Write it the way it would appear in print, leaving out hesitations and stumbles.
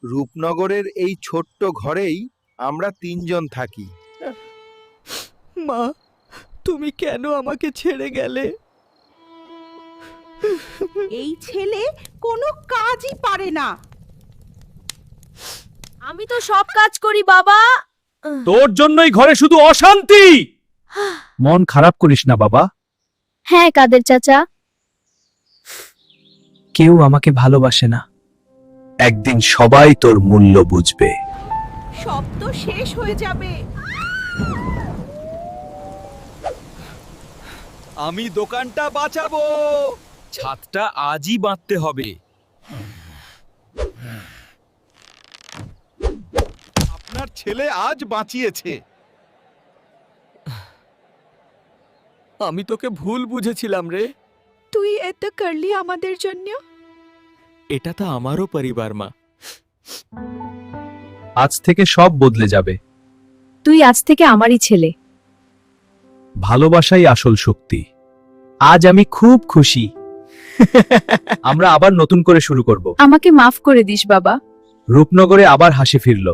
রূপনগরের এই ছোট্ট ঘরেই আমরা তিনজন থাকি। মা, তুমি কেন আমাকে ছেড়ে গেলে? এই ছেলে কোনো কাজই পারে না। আমি তো সব কাজ করি বাবা। তোর জন্যই ঘরে শুধু অশান্তি। মন খারাপ করিস না বাবা, হ্যাঁ কাদের চাচা, কেউ আমাকে ভালোবাসে না। একদিন সবাই তোর মূল্য বুঝবে। সব তো শেষ হয়ে যাবে। আমি দোকানটা বাঁচাবো। ছাদটা আজই বাঁধতে হবে। আপনার ছেলে আজ বাঁচিয়েছে। আমি তোকে ভুল বুঝেছিলাম রে। তুই এত করলি আমাদের জন্য। এটা তো আমারও পরিবার মা। আজ থেকে সব বদলে যাবে। তুই আজ থেকে আমারই ছেলে। ভালোবাসাই আসল শক্তি। আজ আমি খুব খুশি। আমরা আবার নতুন করে শুরু করব। আমাকে মাফ করে দিস বাবা। রূপনগরে আবার হাসি ফিরল।